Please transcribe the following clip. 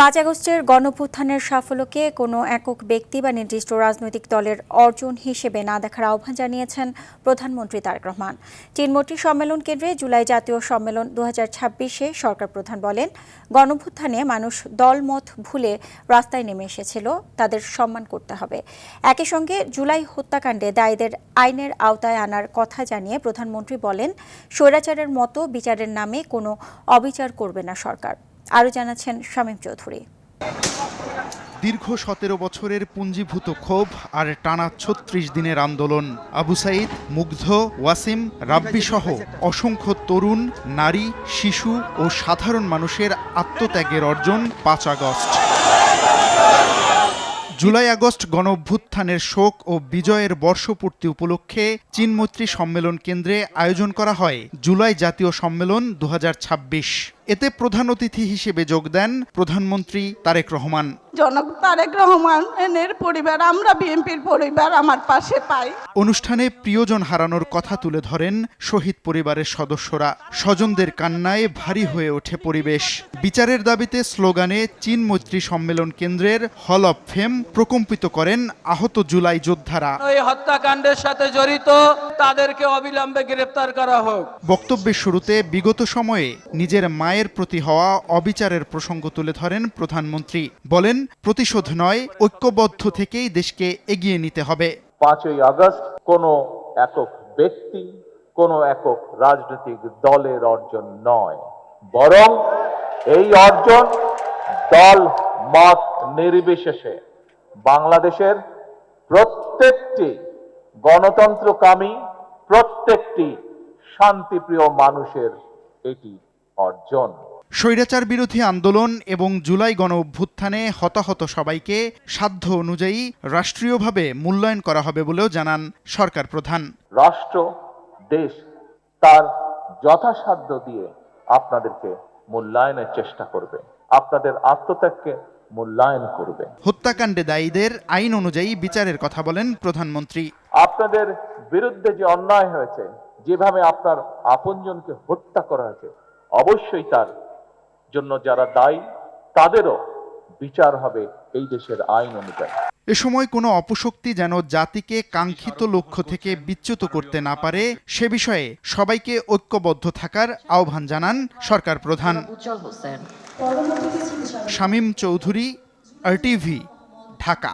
৫ আগস্টের গণঅভ্যুত্থানের সাফল্যকে কোনো একক ব্যক্তি বা নির্দিষ্ট রাজনৈতিক দলের অর্জন হিসেবে না দেখার আহ্বান জানিয়েছেন প্রধানমন্ত্রী তারেক রহমান। টিনমোট্রি সম্মেলন কেন্দ্রে জুলাই জাতীয় সম্মেলন ২০২৬-এ সরকার প্রধান বলেন, গণঅভ্যুত্থানে মানুষ দলমত ভুলে রাস্তায় নেমে এসেছিল, তাদের সম্মান করতে হবে। একই সঙ্গে জুলাই হত্যাকাণ্ডে দায়ীদের আইনের আওতায় আনার কথা জানিয়ে প্রধানমন্ত্রী বলেন, স্বৈরাচারের মতো বিচারের নামে কোনো অবিচার করবে না সরকার। আরও জানাচ্ছেন শামীম চৌধুরী। দীর্ঘ ১৭ বছরের পুঞ্জীভূত ক্ষোভ আর টানা ৩৬ দিনের আন্দোলন, আবু সাঈদ, মুগ্ধ, ওয়াসিম, রাব্বি সহ অসংখ্য তরুণ, নারী, শিশু ও সাধারণ মানুষের আত্মত্যাগের অর্জন ৫ আগস্ট। জুলাই আগস্ট গণঅভ্যুত্থানের শোক ও বিজয়ের বর্ষপূর্তি উপলক্ষে টিনমোট্রি সম্মেলন কেন্দ্রে আয়োজন করা হয় জুলাই জাতীয় সম্মেলন ২০২৬। এতে প্রধান অতিথি হিসেবে যোগ দেন প্রধানমন্ত্রী তারেক রহমান। জনাব তারেক রহমান এর পরিবার, আমরা বিএনপির পরিবার আমার পাশে পাই। অনুষ্ঠানে প্রিয়জন হারানোর কথা তুলে ধরেন শহীদ পরিবারের সদস্যরা। স্বজনদের কান্নায় ভারী হয়ে ওঠে পরিবেশ। বিচারের দাবিতে স্লোগানে টিনমোট্রি সম্মেলন কেন্দ্রের হল অব ফেম প্রকম্পিত করেন আহত জুলাই যোদ্ধারা। এই হত্যাকাণ্ডের সাথে জড়িত তাদেরকে অবিলম্বে গ্রেফতার করা হোক। বক্তব্যের শুরুতে বিগত সময়ে নিজের মায়ের প্রতি হওয়া অবিচারের প্রসঙ্গ তুলে ধরেন প্রধানমন্ত্রী। বলেন, প্রতিশোধ নয়, ঐক্যবদ্ধ থেকেই দেশকে এগিয়ে নিতে হবে। ৫ই আগস্ট কোনো একক ব্যক্তি, কোনো একক রাজনৈতিক দলের অর্জন নয়, বরং এই অর্জন দল মত নির্বিশেষে বাংলাদেশের প্রত্যেকটি গণতন্ত্রকামী, প্রত্যেকটি শান্তিপ্রিয় মানুষের এটি অর্জন। স্বৈরাচার বিরোধী আন্দোলন এবং জুলাই গণঅভ্যুত্থানে হতাহত সবাইকে সাধ্য অনুযায়ী রাষ্ট্রীয়ভাবে মূল্যায়ন করা হবে বলেও জানান সরকার প্রধান। রাষ্ট্র, দেশ তার যথাসাধ্য দিয়ে আপনাদেরকে মূল্যায়নের চেষ্টা করবে, আপনাদের আত্মত্যাগকে মূল্যায়ন করবে। হত্যাকাণ্ডে দায়ীদের আইন অনুযায়ী বিচারের কথা বলেন প্রধানমন্ত্রী। আপনাদের বিরুদ্ধে যে অন্যায় হয়েছে, যেভাবে আপনার আপনজনকে হত্যা করা হয়েছে, অবশ্যই তার জন্য যারা দায়ী তাদেরও বিচার হবে এই দেশের আইন অনুযায়ী। এ সময় কোনো অপশক্তি যেন জাতিকে কাঙ্ক্ষিত লক্ষ্য থেকে বিচ্যুত করতে না পারে সে বিষয়ে সবাইকে ঐক্যবদ্ধ থাকার আহ্বান জানান সরকার প্রধান। শামীম চৌধুরী, RTV, ঢাকা।